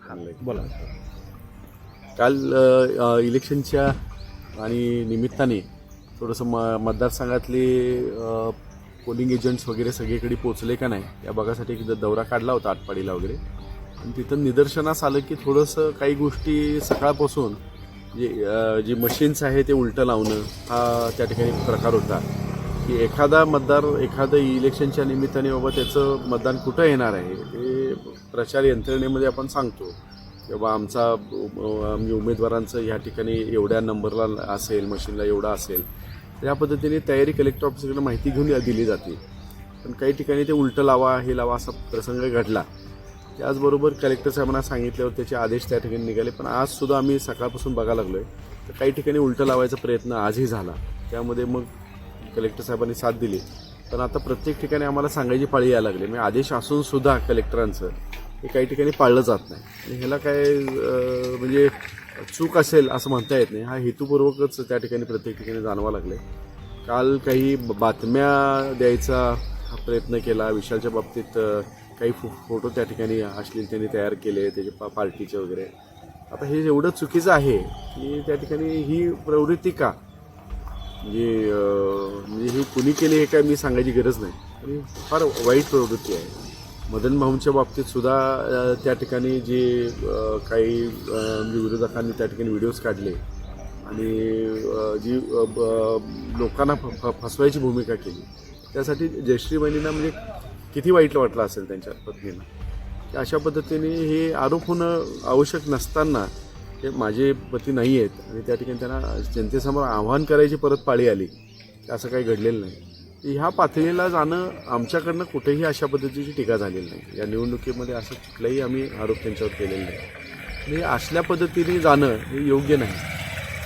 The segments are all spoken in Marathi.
चांगलं आहे. बोला. काल इलेक्शनच्या आणि निमित्ताने थोडंसं मतदारसंघातले पोलिंग एजंट्स वगैरे सगळीकडे पोचले का नाही या बघासाठी एक दौरा काढला होता आटपाडीला वगैरे. आणि तिथं निदर्शनास आलं की थोडंसं काही गोष्टी सकाळपासून जे मशीन्स आहे ते उलटं लावणं हा त्या ठिकाणी प्रकार होता. की एखादा मतदार एखादं इलेक्शनच्या निमित्ताने बाबा त्याचं मतदान कुठं येणार आहे ते प्रचार यंत्रणेमध्ये आपण सांगतो की बाबा आमचा उमेदवारांचं ह्या ठिकाणी एवढ्या नंबरला असेल, मशीनला एवढा असेल. या पद्धतीने तयारी कलेक्टर ऑफिसकडे माहिती घेऊन दिली जाते. पण काही ठिकाणी ते उलटं लावा हे लावा असा प्रसंग घडला. त्याचबरोबर कलेक्टर साहेबांना सांगितल्यावर त्याचे आदेश त्या ठिकाणी निघाले. पण आजसुद्धा आम्ही सकाळपासून बघायला लागलो आहे तर काही ठिकाणी उलटं लावायचा प्रयत्न आजही झाला. त्यामध्ये मग कलेक्टर साहेबांनी साथ दिली. पण आता प्रत्येक ठिकाणी आम्हाला सांगायची पाळी यायला लागली. म्हणजे आदेश असूनसुद्धा कलेक्टरांचं हे काही ठिकाणी पाळलं जात नाही. आणि ह्याला काय म्हणजे चूक असेल असं म्हणता येत नाही. हा हेतुपूर्वकच त्या ठिकाणी प्रत्येक ठिकाणी जाणवा लागले. काल काही बातम्या द्यायचा प्रयत्न केला. विशालच्या बाबतीत काही फोटो त्या ठिकाणी अश्लीलतेने तयार केले त्याचे पार्टीचे वगैरे. आता हे एवढं चुकीचं आहे की त्या ठिकाणी ही प्रवृत्ती का म्हणजे ही कुणी केली हे काय मी सांगायची गरज नाही. आणि फार वाईट प्रवृत्ती आहे. मदन भाऊंच्या बाबतीत सुद्धा त्या ठिकाणी जे काही विरोधकांनी त्या ठिकाणी व्हिडिओज काढले आणि जी लोकांना फसवायची भूमिका केली त्यासाठी जयश्री वहिनींना म्हणजे किती वाईट वाटलं असेल त्यांच्या पत्नीला. अशा पद्धतीने हे आरोप होणं आवश्यक नसताना हे माझे पती नाही आहेत आणि त्या ठिकाणी त्यांना जनतेसमोर आव्हान करायची परत पाळी आली असं काही घडलेलं नाही. ह्या पातळीला जाणं आमच्याकडनं कुठेही अशा पद्धतीची टीका झालेली नाही. या निवडणुकीमध्ये असं कुठलाही आम्ही आरोप त्यांच्यावर केलेला नाही. आणि असल्या पद्धतीने जाणं हे योग्य नाही.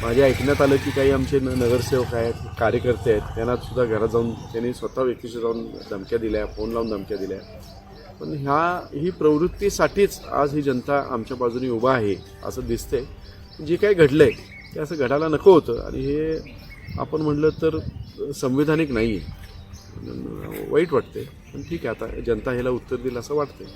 माझ्या ऐकण्यात आलं की काही आमचे नगरसेवक आहेत, कार्यकर्ते आहेत, त्यांना सुद्धा घरात जाऊन त्यांनी स्वतः व्यक्तीशी जाऊन धमक्या दिल्या, फोन लावून धमक्या दिल्या. पण ही प्रवृत्तीसाठीच आज ही जनता आमच्या बाजूने उभा आहे असं दिसतंय. जे काही घडलंय ते असं घडायला नको होतं आणि हे आपण म्हटलं तर संविधानिक नाही आहे. वाईट वाटते. पण ठीक आहे, आता जनता ह्याला उत्तर देईल असं वाटतंय.